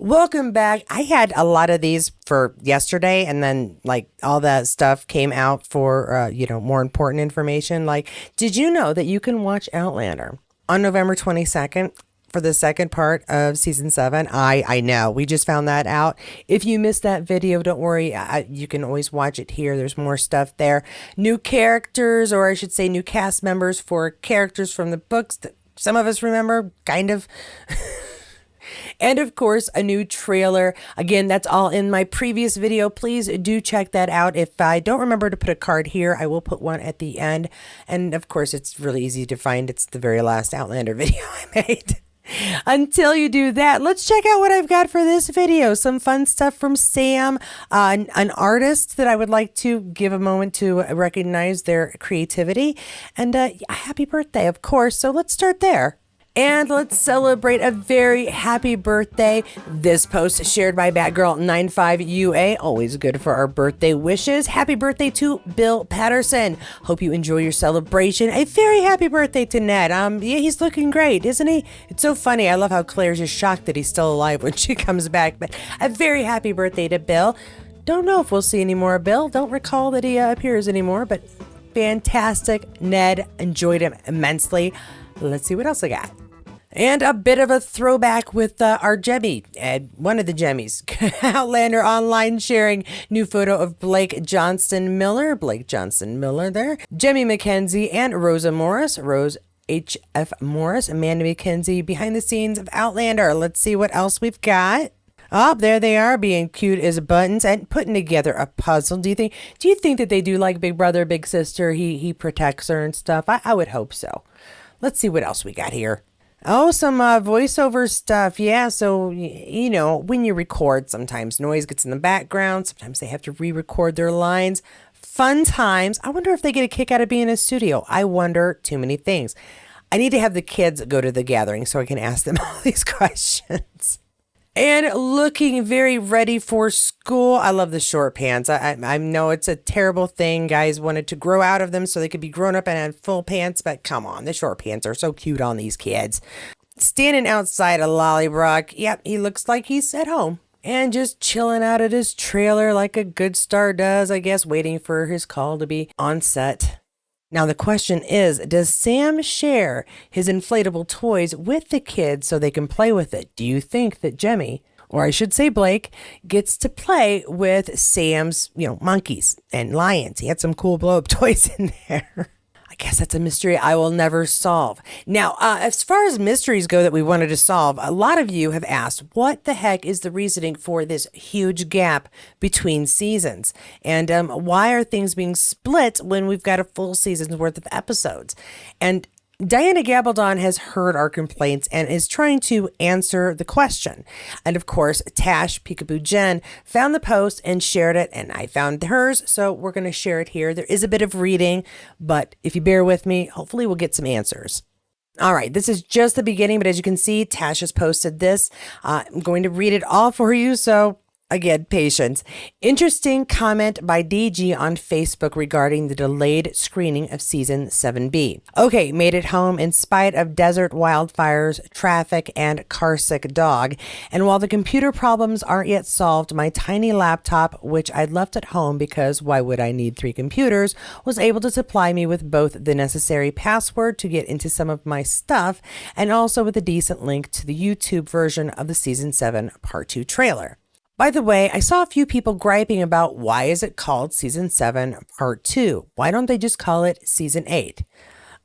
Welcome back. I had a lot of these for yesterday, and then like all that stuff came out for more important information. Like, did you know that you can watch Outlander on November 22nd for the second part of season 7? I know, we just found that out. If you missed that video, don't worry, you can always watch it here. There's more stuff there. New characters, or I should say new cast members for characters from the books that some of us remember, kind of. And of course, a new trailer. Again, that's all in my previous video. Please do check that out. If I don't remember to put a card here, I will put one at the end. And of course, it's really easy to find. It's the very last Outlander video I made. Until you do that, let's check out what I've got for this video. Some fun stuff from Sam, an artist that I would like to give a moment to recognize their creativity. And a happy birthday, of course. So let's start there. And let's celebrate a very happy birthday. This post shared by Batgirl95UA, always good for our birthday wishes. Happy birthday to Bill Patterson. Hope you enjoy your celebration. A very happy birthday to Ned. Yeah, he's looking great, isn't he? It's so funny. I love how Claire's just shocked that he's still alive when she comes back. But a very happy birthday to Bill. Don't know if we'll see any more of Bill. Don't recall that he appears anymore, but fantastic. Ned, enjoyed him immensely. Let's see what else I got. And a bit of a throwback with our Jemmy, one of the Jemmys. Outlander Online sharing new photo of Blake Johnston Miller there. Jemmy McKenzie and Rosa Morris. Rose H.F. Morris, Amanda McKenzie behind the scenes of Outlander. Let's see what else we've got. Oh, there they are, being cute as buttons and putting together a puzzle. Do you think that they do like Big Brother, Big Sister? He protects her and stuff. I would hope so. Let's see what else we got here. Oh, some voiceover stuff. Yeah, so, when you record, sometimes noise gets in the background. Sometimes they have to re-record their lines. Fun times. I wonder if they get a kick out of being in a studio. I wonder too many things. I need to have the kids go to the gathering so I can ask them all these questions. And looking very ready for school. I love the short pants. I know it's a terrible thing. Guys wanted to grow out of them so they could be grown up and have full pants, but come on, the short pants are so cute on these kids. Standing outside a Lollybrook. Yep, he looks like he's at home. And just chilling out at his trailer like a good star does, I guess, waiting for his call to be on set. Now, the question is, does Sam share his inflatable toys with the kids so they can play with it? Do you think that Jemmy, or I should say Blake, gets to play with Sam's, monkeys and lions? He had some cool blow-up toys in there. I guess that's a mystery I will never solve. Now, as far as mysteries go that we wanted to solve, a lot of you have asked, what the heck is the reasoning for this huge gap between seasons? And why are things being split when we've got a full season's worth of episodes? And Diana Gabaldon has heard our complaints and is trying to answer the question. And of course, Tash Peekaboo Jen found the post and shared it, and I found hers, so we're going to share it here. There is a bit of reading, but if you bear with me, hopefully we'll get some answers. All right, this is just the beginning, but as you can see, Tash has posted this. I'm going to read it all for you, so again, patience. Interesting comment by DG on Facebook regarding the delayed screening of season 7B. Okay, made it home in spite of desert wildfires, traffic, and carsick dog. And while the computer problems aren't yet solved, my tiny laptop, which I'd left at home because why would I need 3 computers, was able to supply me with both the necessary password to get into some of my stuff and also with a decent link to the YouTube version of the season 7 part 2 trailer. By the way, I saw a few people griping about why is it called Season 7 Part 2? Why don't they just call it Season 8?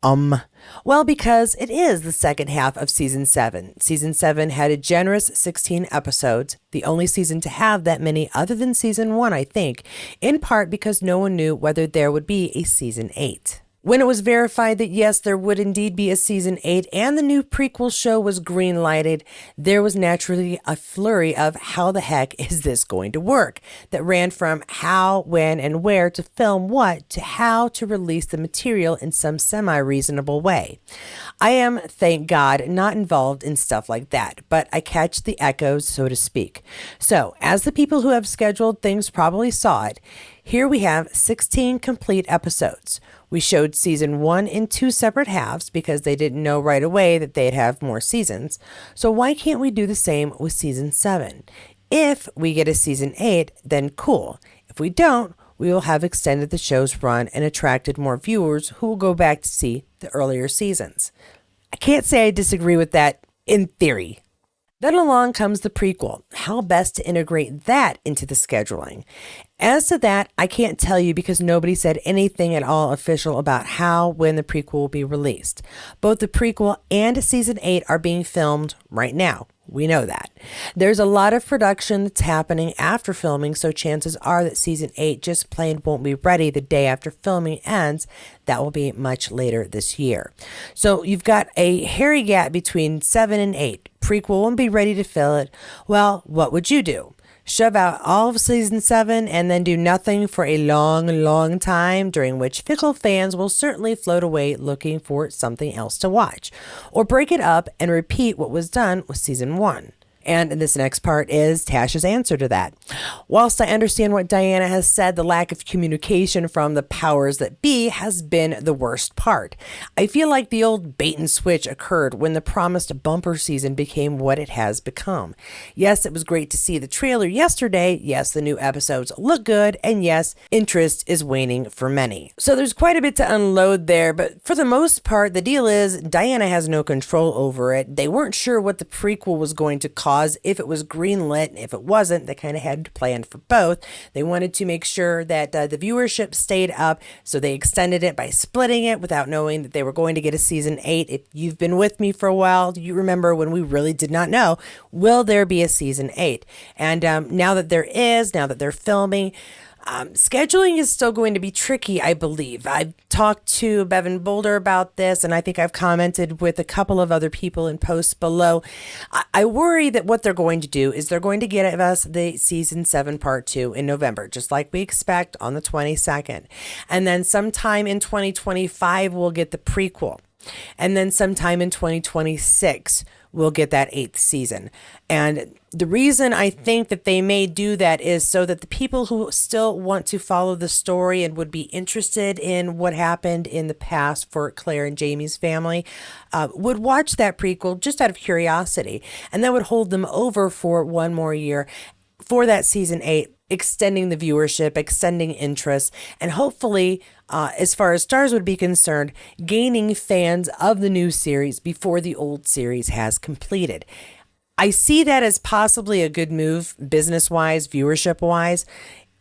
Well, because it is the second half of Season 7. Season 7 had a generous 16 episodes, the only season to have that many other than Season 1, I think, in part because no one knew whether there would be a Season 8. When it was verified that yes, there would indeed be a season 8 and the new prequel show was green lighted, there was naturally a flurry of how the heck is this going to work that ran from how, when, and where to film what to how to release the material in some semi-reasonable way. I am, thank God, not involved in stuff like that, but I catch the echoes, so to speak. So, as the people who have scheduled things probably saw it, Here we have 16 complete episodes. We showed season 1 in 2 separate halves because they didn't know right away that they'd have more seasons. So why can't we do the same with season 7? If we get a season 8, then cool. If we don't, we will have extended the show's run and attracted more viewers who will go back to see the earlier seasons. I can't say I disagree with that in theory. Then along comes the prequel. How best to integrate that into the scheduling? As to that, I can't tell you because nobody said anything at all official about how, when the prequel will be released. Both the prequel and season 8 are being filmed right now. We know that. There's a lot of production that's happening after filming, so chances are that season 8 just plain won't be ready the day after filming ends. That will be much later this year. So you've got a hairy gap between 7 and 8. Prequel won't be ready to fill it. Well, what would you do? Shove out all of season 7 and then do nothing for a long, long time, during which fickle fans will certainly float away looking for something else to watch. Or break it up and repeat what was done with season 1. And this next part is Tasha's answer to that. Whilst I understand what Diana has said, the lack of communication from the powers that be has been the worst part. I feel like the old bait and switch occurred when the promised bumper season became what it has become. Yes, it was great to see the trailer yesterday. Yes, the new episodes look good. And yes, interest is waning for many. So there's quite a bit to unload there, but for the most part, the deal is Diana has no control over it. They weren't sure what the prequel was going to cause, if it was greenlit. If it wasn't, they kind of had to plan for both. They wanted to make sure that the viewership stayed up, so they extended it by splitting it without knowing that they were going to get a season 8. If you've been with me for a while, you remember when we really did not know, will there be a season 8? And now that there is, now that they're filming, scheduling is still going to be tricky, I believe. I've talked to Bevan Boulder about this, and I think I've commented with a couple of other people in posts below. I worry that what they're going to do is they're going to give us the season 7 part 2 in November, just like we expect on the 22nd. And then sometime in 2025, we'll get the prequel. And then sometime in 2026, we'll get that 8th season. And the reason I think that they may do that is so that the people who still want to follow the story and would be interested in what happened in the past for Claire and Jamie's family would watch that prequel just out of curiosity. And that would hold them over for one more year for that season 8, extending the viewership, extending interest, and hopefully, as far as stars would be concerned, gaining fans of the new series before the old series has completed. I see that as possibly a good move, business-wise, viewership-wise.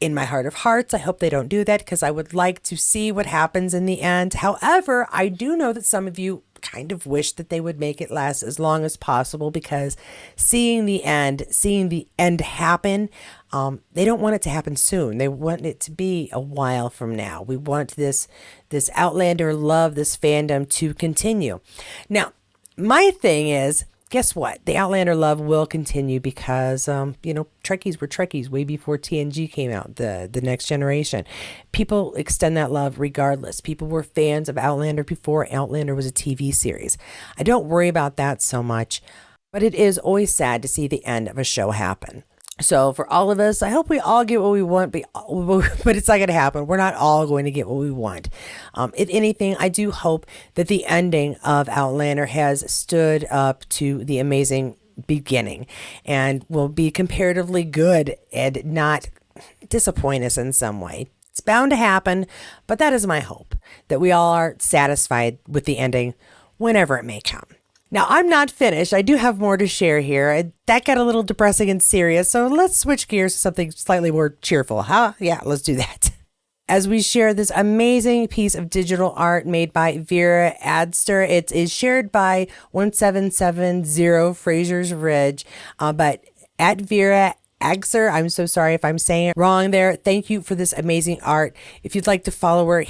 In my heart of hearts, I hope they don't do that because I would like to see what happens in the end. However, I do know that some of you kind of wish that they would make it last as long as possible because seeing the end happen, they don't want it to happen soon. They want it to be a while from now. We want this Outlander love, this fandom to continue. Now, my thing is, guess what? The Outlander love will continue because, Trekkies were Trekkies way before TNG came out, the next generation. People extend that love regardless. People were fans of Outlander before Outlander was a TV series. I don't worry about that so much, but it is always sad to see the end of a show happen. So for all of us, I hope we all get what we want, but it's not going to happen. We're not all going to get what we want. If anything, I do hope that the ending of Outlander has stood up to the amazing beginning and will be comparatively good and not disappoint us in some way. It's bound to happen, but that is my hope, that we all are satisfied with the ending whenever it may come. Now, I'm not finished. I do have more to share here. That got a little depressing and serious, so let's switch gears to something slightly more cheerful, huh? Yeah, let's do that. As we share this amazing piece of digital art made by Vera Adster. It is shared by 1770 Fraser's Ridge, but at Vera Agser, I'm so sorry if I'm saying it wrong there. Thank you for this amazing art. If you'd like to follow her,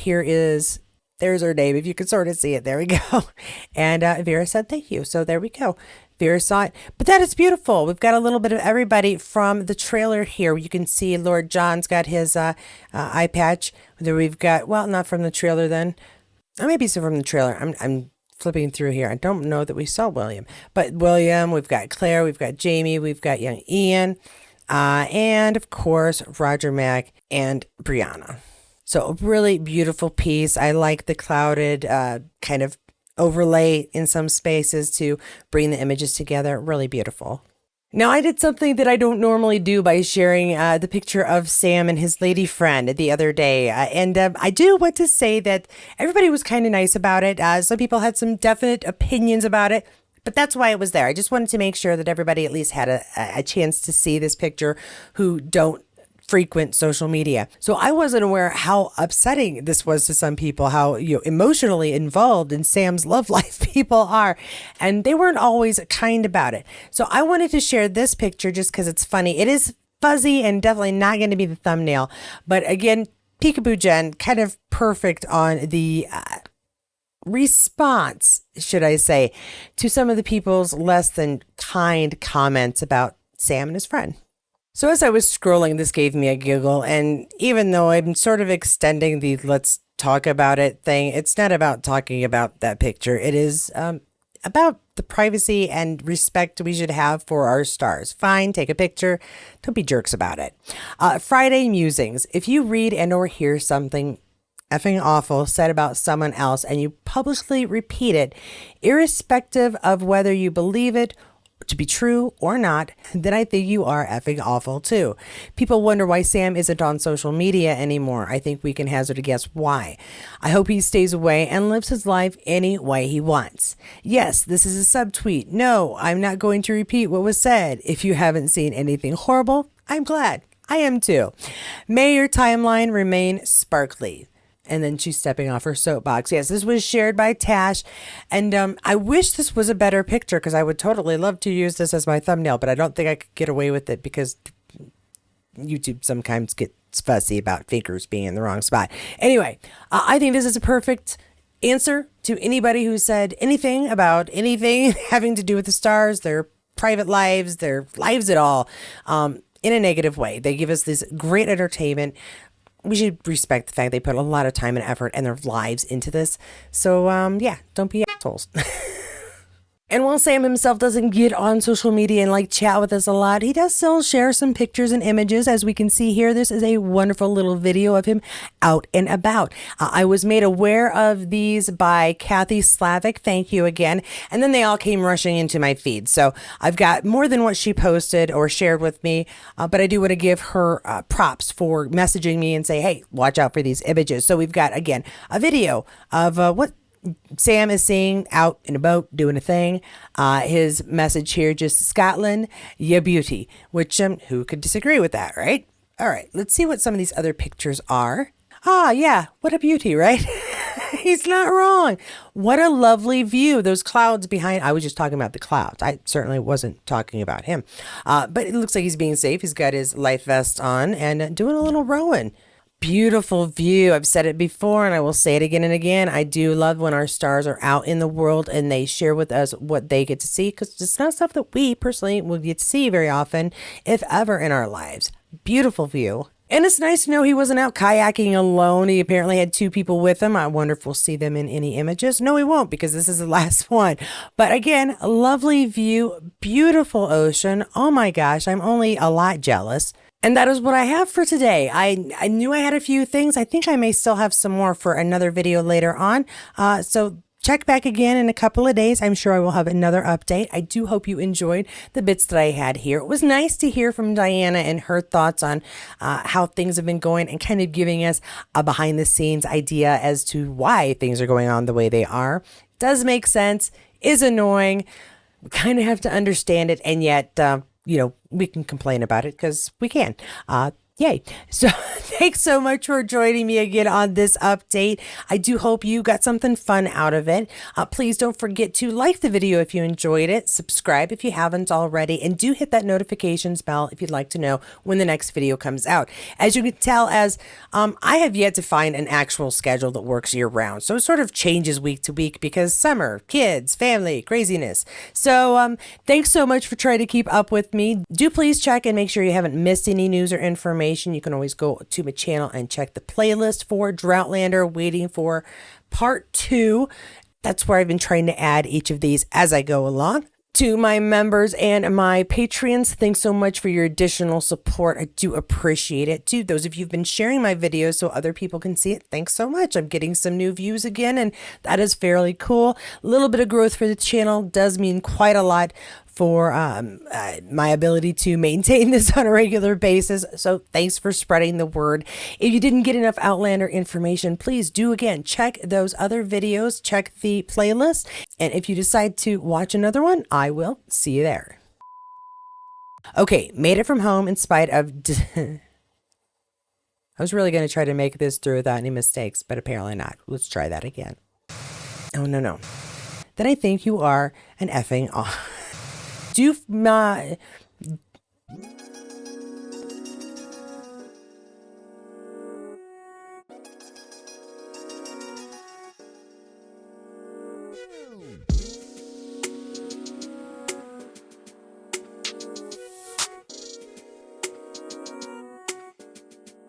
there's her name. If you can sort of see it, there we go. And Vera said thank you. So there we go. Vera saw it. But that is beautiful. We've got a little bit of everybody from the trailer here. You can see Lord John's got his eye patch. There we've got, well, not from the trailer then. Maybe some from the trailer. I'm flipping through here. I don't know that we saw William. But William, we've got Claire, we've got Jamie, we've got young Ian. and of course, Roger Mack and Brianna. So a really beautiful piece. I like the clouded kind of overlay in some spaces to bring the images together. Really beautiful. Now, I did something that I don't normally do by sharing the picture of Sam and his lady friend the other day. And I do want to say that everybody was kind of nice about it. Some people had some definite opinions about it, but that's why it was there. I just wanted to make sure that everybody at least had a chance to see this picture who don't frequent social media. So I wasn't aware how upsetting this was to some people, how emotionally involved in Sam's love life people are, and they weren't always kind about it. So I wanted to share this picture just because it's funny. It is fuzzy and definitely not going to be the thumbnail, but again, Peekaboo Jen, kind of perfect on the response, should I say, to some of the people's less than kind comments about Sam and his friend. So as I was scrolling, this gave me a giggle, and even though I'm sort of extending the let's talk about it thing, it's not about talking about that picture. It is about the privacy and respect we should have for our stars. Fine, take a picture. Don't be jerks about it. Friday musings. If you read and or hear something effing awful said about someone else and you publicly repeat it, irrespective of whether you believe it to be true or not, then I think you are effing awful too. People wonder why Sam isn't on social media anymore. I think we can hazard a guess why. I hope he stays away and lives his life any way he wants. Yes, this is a subtweet. No, I'm not going to repeat what was said. If you haven't seen anything horrible, I'm glad. I am too. May your timeline remain sparkly. And then she's stepping off her soapbox. Yes, this was shared by Tash. And I wish this was a better picture because I would totally love to use this as my thumbnail, but I don't think I could get away with it because YouTube sometimes gets fussy about fingers being in the wrong spot. Anyway, I think this is a perfect answer to anybody who said anything about anything having to do with the stars, their private lives, their lives at all, in a negative way. They give us this great entertainment. We should respect the fact they put a lot of time and effort and their lives into this. So, yeah, don't be assholes. And while Sam himself doesn't get on social media and like chat with us a lot, he does still share some pictures and images. As we can see here, this is a wonderful little video of him out and about. I was made aware of these by Kathy Slavic. Thank you again. And then they all came rushing into my feed. So I've got more than what she posted or shared with me, but I do want to give her props for messaging me and say, hey, watch out for these images. So we've got, again, a video of what Sam is seeing out in a boat doing a thing. His message here, just Scotland, ya beauty, which who could disagree with that, right? All right, let's see what some of these other pictures are. Ah, yeah, what a beauty, right? He's not wrong. What a lovely view. Those clouds behind. I was just talking about the clouds. I certainly wasn't talking about him. But it looks like he's being safe. He's got his life vest on and doing a little rowing. Beautiful view. I've said it before and I will say it again and again. I do love when our stars are out in the world and they share with us what they get to see, because it's not stuff that we personally will get to see very often, if ever, in our lives. Beautiful view. And it's nice to know he wasn't out kayaking alone. He apparently had two people with him. I wonder if we'll see them in any images. No, we won't, because this is the last one. But again, a lovely view, beautiful ocean. Oh my gosh, I'm only a lot jealous. And that is what I have for today. I knew I had a few things. I think I may still have some more for another video later on. So check back again in a couple of days. I'm sure I will have another update. I do hope you enjoyed the bits that I had here. It was nice to hear from Diana and her thoughts on how things have been going and kind of giving us a behind the scenes idea as to why things are going on the way they are. Does make sense, is annoying. We kind of have to understand it, and yet we can complain about it because we can. Yay. So thanks so much for joining me again on this update. I do hope you got something fun out of it. Please don't forget to like the video if you enjoyed it, subscribe if you haven't already, and do hit that notifications bell if you'd like to know when the next video comes out. As you can tell, I have yet to find an actual schedule that works year round. So it sort of changes week to week because summer, kids, family, craziness. So thanks so much for trying to keep up with me. Do please check and make sure you haven't missed any news or information. You can always go to my channel and check the playlist for Outlander, waiting for part 2. That's where I've been trying to add each of these as I go along. To my members and my Patreons, thanks so much for your additional support. I do appreciate it. To those of you who've been sharing my videos so other people can see it, thanks so much. I'm getting some new views again, and that is fairly cool. A little bit of growth for the channel does mean quite a lot for my ability to maintain this on a regular basis. So thanks for spreading the word. If you didn't get enough Outlander information, please do again, check those other videos, check the playlist. And if you decide to watch another one, I will see you there. Okay, made it from home in spite of... I was really going to try to make this through without any mistakes, but apparently not. Let's try that again. Oh, no. Then I think you are an effing off. Do